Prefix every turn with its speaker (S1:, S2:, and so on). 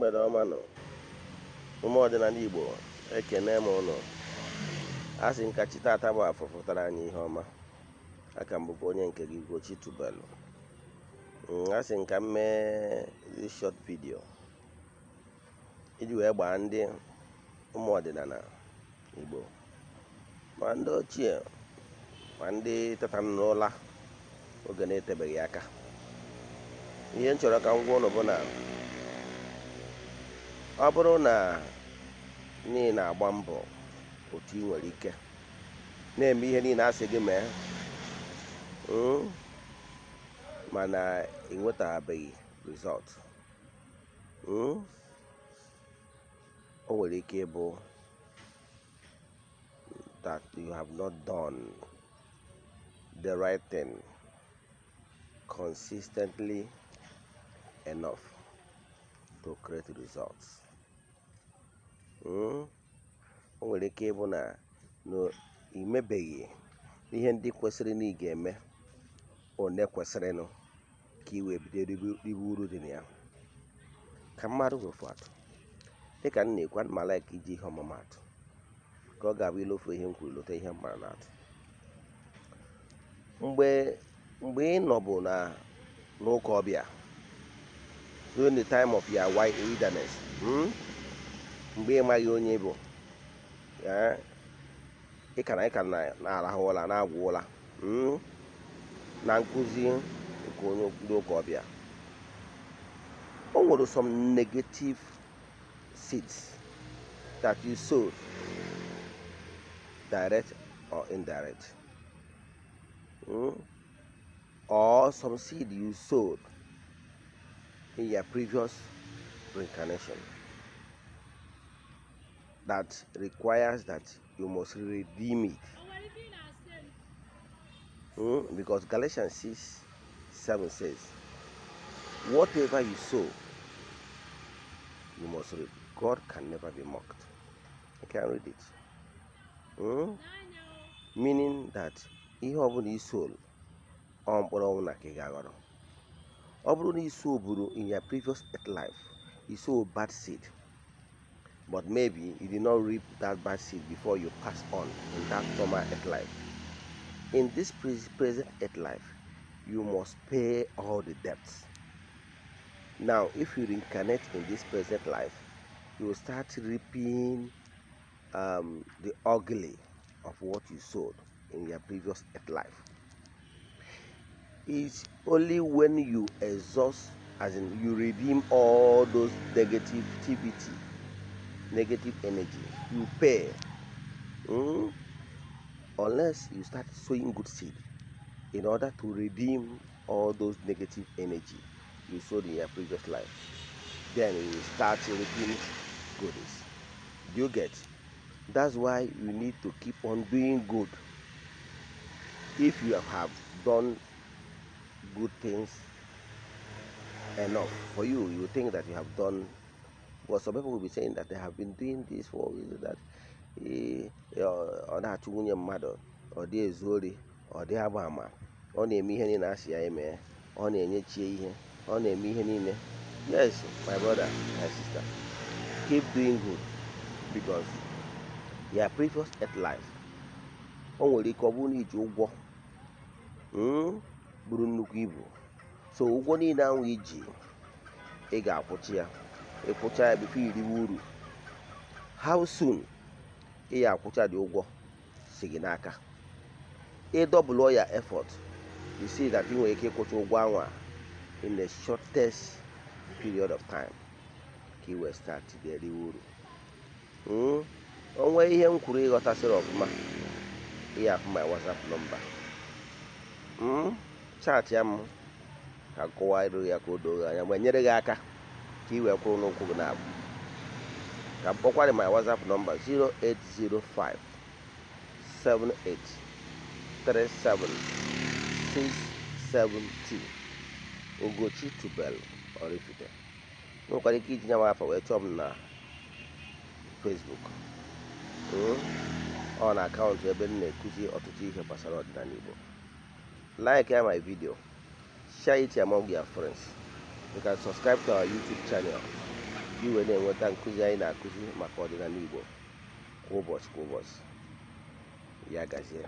S1: mgbede ọma nọ ụmụ ọdịnala Igbo ekene m ụnụ. A sị nka chi tata bụ afọ fụtara anyị ihe ọma. Aka m bụkwa onye nke gị Ugochi tubelu. A sị nka m mee this short video iji wee gbaa ndị ụmụ ọdịnala Igbo ma ndị ochie ma ndị teta n'ụla oge na-etebeghị aka. Ihe m chọrọ ka m gwa ụnụ bụ na ọ bụrụ na ị na-agba mbọ otu ị nwere ike na-eme ihe niile asị gị mee, mana ị nwetabeghị result, o nwere ike ịbụ that you have not done the right thing consistently enough to create results. O nwere ike ịbụ na imebeghị ihe ndị kwesịrị na ị ga-eme one kwesịrịnụ ka ị wee bido ribe uru dị na ya. Ka mmadụ wefu atụ dịka m na-ekwu, ana m like iji ihe ọmụmatụ ka ọ ga-abụ ilofu ihe m kwuru lote ihe mara na atụ. Mgbe ị nọbụ n'ụka ọbịa during the time of your wilderness, mgbe ị maghị onye bụ ị ka na-arahụ ụra na-agwụ ụra na nkụzi nke onye ndị ụka ọbịa, o nwere some negative seeds that you sowed, direct or indirect, or some seed you sowed in your previous reincarnation that requires that you must redeem it. Because Galatians 6:7 says, whatever you sow, you must reap. God can never be mocked. I can read it. Meaning that ihe ọbụla iso ọ mkpụrụ ọnwụ na ka ị ga-aghọrọ. Ọ bụrụ na iso buru in your previous earth life, you sow bad seed, but maybe you did not reap that bad seed before you pass on in that former earth life. In this present earth life, you must pay all the debts. Now, if you reincarnate in this present life, you will start reaping the ugly of what you sowed in your previous earth life. It's only when you exhaust, as in you redeem all those negativity, negative energy, you pay. Unless you start sowing good seed in order to redeem all those negative energy you sowed in your previous life, then you start reaping goodies. Do you get? That's why you need to keep on doing good. If you have done good things enough for you, you think that you have done. Well, some people will be saying that they have been doing this for that ọ na-achụ nwunye mmadụ, ọ dị ezu ori, ọ dị agba ama, ọ na-eme ihe niile asị ya eme, ọ na-enye chi ihe, ọ na-eme ihe niile. Yes, my brother, my sister, keep doing good, because your previous earth life, o nwere ike ọ bụrụ na iji ụgwọ buru nnukwu ibu. So ụgwọ niile ahụ iji, ị ga-akwụchi ya. Ịkwụcha ya bifo iriwe uru. How soon ị ya akwụcha dị ụgwọ si gị n'aka? Double your effort, you see that ị nwere ike ịkwụcha ụgwọ anwa in the shortest period of time ka ị wee start the eriwe uru. O nwee ihe m kwuru ịghọtasịrị ọfụma, ị ya afụ my WhatsApp nọmba, chat ya m ka kọwaa iru ya ka o doo anya ma nyere gị aka ka ị wee kwụrụ n'ụkwụ gị na-abụ. Ka m kpọkwara my WhatsApp number 0805 78 37 672. Ugochi tubelu Oraifite. Nwekwara ike iji nyawa afọ wee chọọ m na Facebook, ọ na akaụntụ ebe m na-ekuzi ọtụtụ ihe gbasara ọdịnala Igbo. Like my video, share it among your friends. You can subscribe to our YouTube channel gị wee na-enweta nkụzi anyị na-akụzi maka ọdịnala Igbo kwa ụbọchị. Ya gazie.